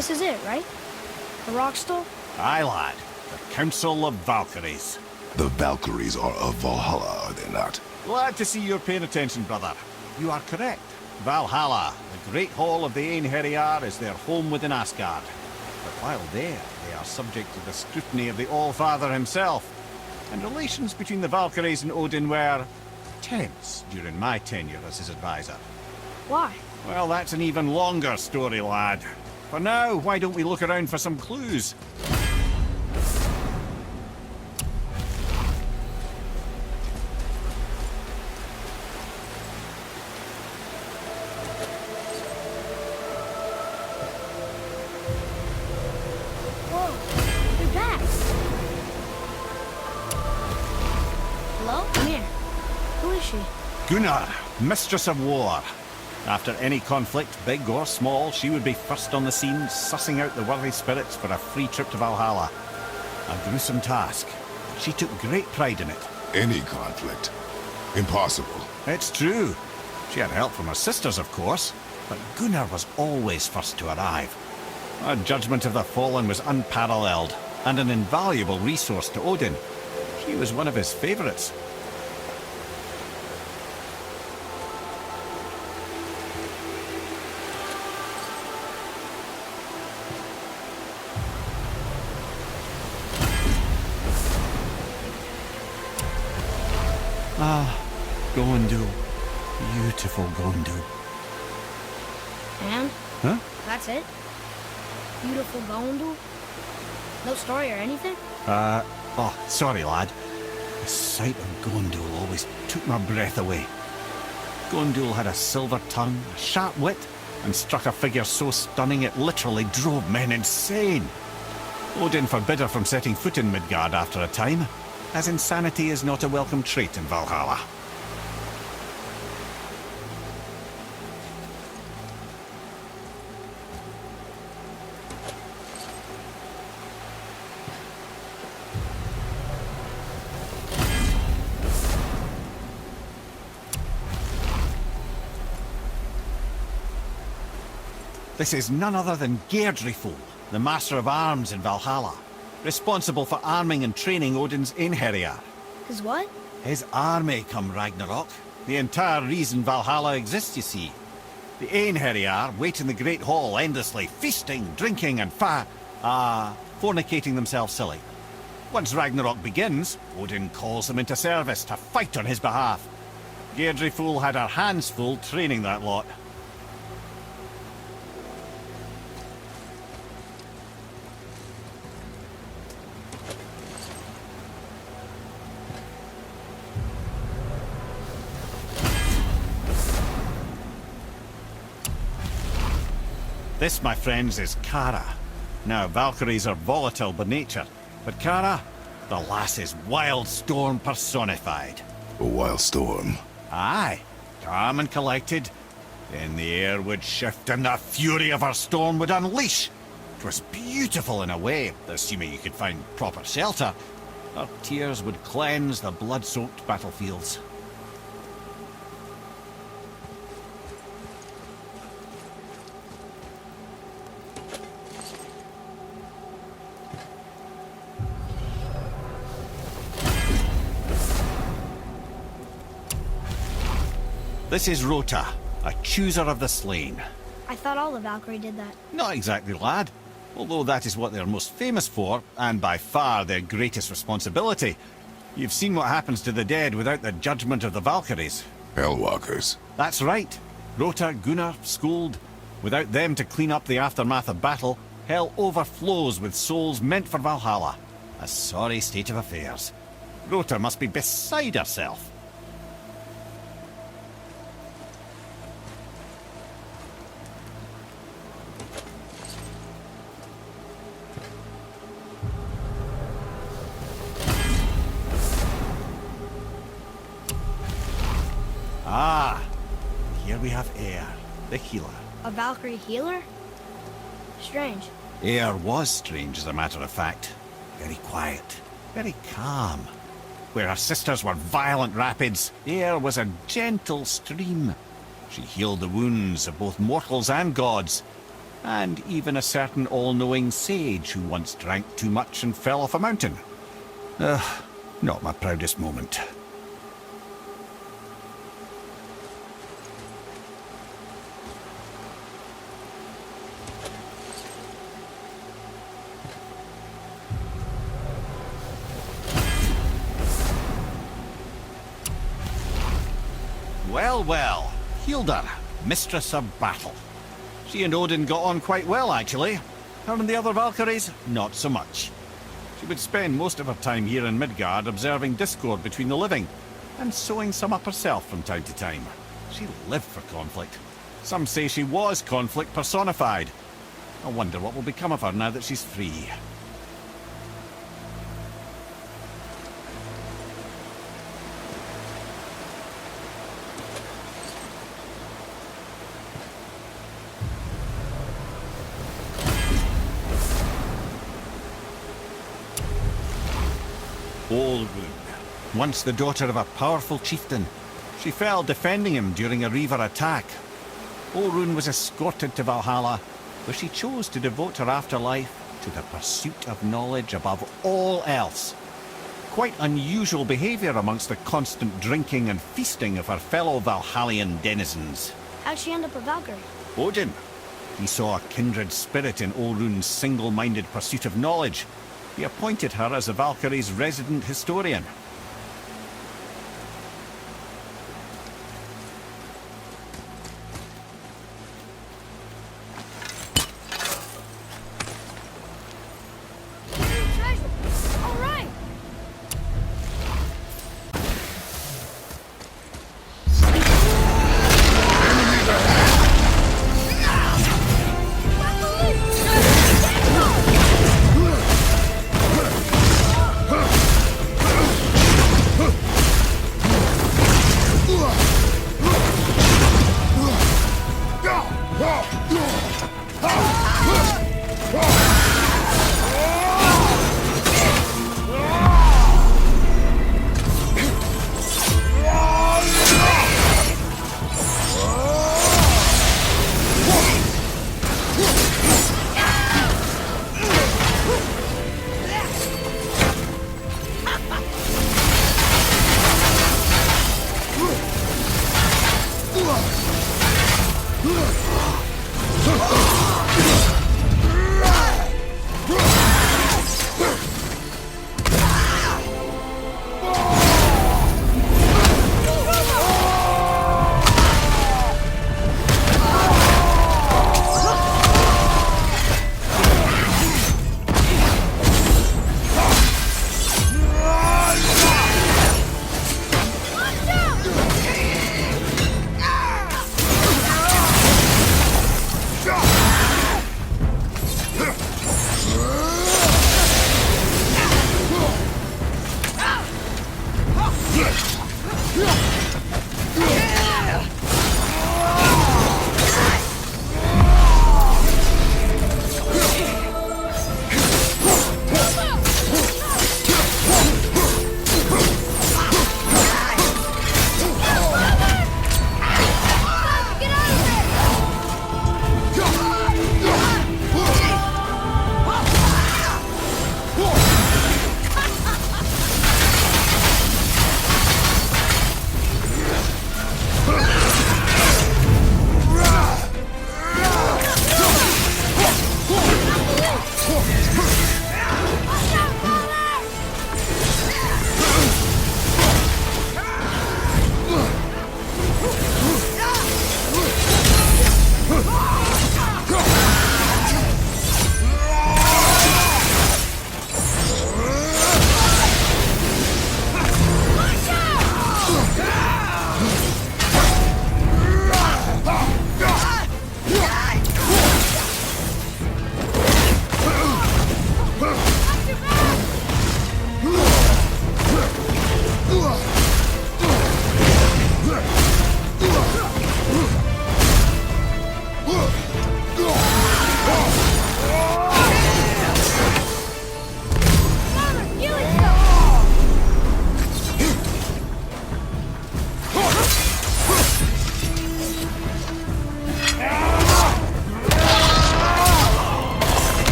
This is it, right? The rock stone? Aye, lad. The Council of Valkyries. The Valkyries are of Valhalla, are they not? Glad to see you're paying attention, brother. You are correct. Valhalla, the great hall of the Einherjar, is their home within Asgard. But while there, they are subject to the scrutiny of the All-Father himself. And relations between the Valkyries and Odin were tense during my tenure as his advisor. Why? Well, that's an even longer story, lad. For now, why don't we look around for some clues? Whoa, they're back. Hello? Come here. Who is she? Gunnar, Mistress of War. After any conflict, big or small, she would be first on the scene, sussing out the worthy spirits for a free trip to Valhalla. A gruesome task. She took great pride in it. Any conflict. Impossible. It's true. She had help from her sisters, of course, but Gunnar was always first to arrive. Her judgment of the fallen was unparalleled, and an invaluable resource to Odin. She was one of his favourites. Ah, Gondul. Beautiful Gondul. And? Huh? That's it? Beautiful Gondul? No story or anything? Oh, sorry, lad. The sight of Gondul always took my breath away. Gondul had a silver tongue, a sharp wit, and struck a figure so stunning it literally drove men insane. Odin forbid her from setting foot in Midgard after a time, as insanity is not a welcome trait in Valhalla. This is none other than Geirdriful, the Master of Arms in Valhalla, responsible for arming and training Odin's Einherjar. His what? His army come Ragnarok. The entire reason Valhalla exists, you see. The Einherjar wait in the Great Hall endlessly, feasting, drinking and fornicating themselves silly. Once Ragnarok begins, Odin calls them into service to fight on his behalf. Geirdriful had her hands full training that lot. This, my friends, is Kara. Now, Valkyries are volatile by nature, but Kara, the lass is wild storm personified. A wild storm. Aye, calm and collected. Then the air would shift and the fury of her storm would unleash. It was beautiful in a way, assuming you could find proper shelter. Her tears would cleanse the blood-soaked battlefields. This is Rota, a chooser of the slain. I thought all of Valkyrie did that. Not exactly, lad. Although that is what they're most famous for, and by far their greatest responsibility. You've seen what happens to the dead without the judgment of the Valkyries. Hellwalkers. That's right. Rota, Gunnar, Skuld. Without them to clean up the aftermath of battle, hell overflows with souls meant for Valhalla. A sorry state of affairs. Rota must be beside herself. Ah, here we have Air, the healer. A Valkyrie healer? Strange. Air was strange, as a matter of fact. Very quiet, very calm. Where her sisters were violent rapids, Air was a gentle stream. She healed the wounds of both mortals and gods. and even a certain all-knowing sage who once drank too much and fell off a mountain. Not my proudest moment. Well, well, Hilda, mistress of battle. She and Odin got on quite well, actually. Her and the other Valkyries, not so much. She would spend most of her time here in Midgard observing discord between the living, and sewing some up herself from time to time. She lived for conflict. Some say she was conflict personified. I wonder what will become of her now that she's free. Olrun, once the daughter of a powerful chieftain. She fell defending him during a Reaver attack. Olrun was escorted to Valhalla, where she chose to devote her afterlife to the pursuit of knowledge above all else. Quite unusual behaviour amongst the constant drinking and feasting of her fellow Valhallian denizens. How'd she end up a Valkyrie? Odin. He saw a kindred spirit in Olrun's single-minded pursuit of knowledge. He appointed her as the Valkyrie's resident historian. Treasure! All right!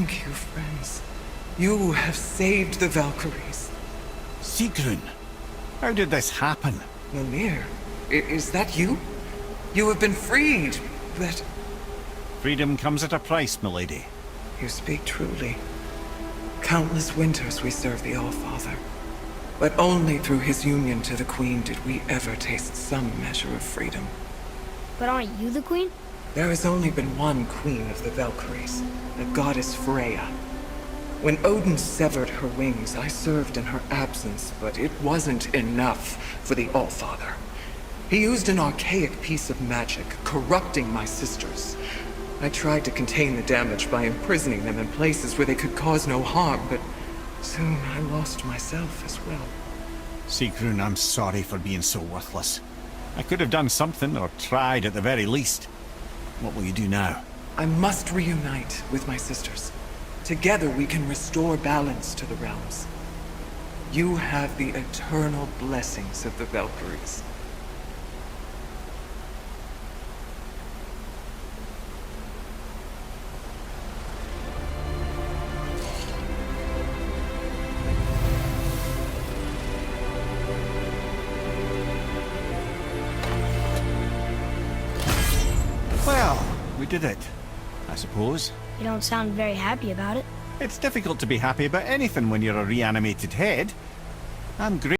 Thank you, friends. You have saved the Valkyries. SIGRUN, how did this happen? Mimir, is that you? You have been freed, but... Freedom comes at a price, milady. You speak truly. Countless winters we served the All-Father. But only through his union to the Queen did we ever taste some measure of freedom. But aren't you the queen? There has only been one Queen of the Valkyries, the goddess Freya. When Odin severed her wings, I served in her absence, but it wasn't enough for the All-Father. He used an archaic piece of magic, corrupting my sisters. I tried to contain the damage by imprisoning them in places where they could cause no harm, but soon I lost myself as well. SIGRUN, I'm sorry for being so worthless. I could have done something, or tried at the very least. What will you do now? I must reunite with my sisters. Together we can restore balance to the realms. You have the eternal blessings of the Valkyries. Well, we did it, I suppose. You don't sound very happy about it. It's difficult to be happy about anything when you're a reanimated head. I'm great.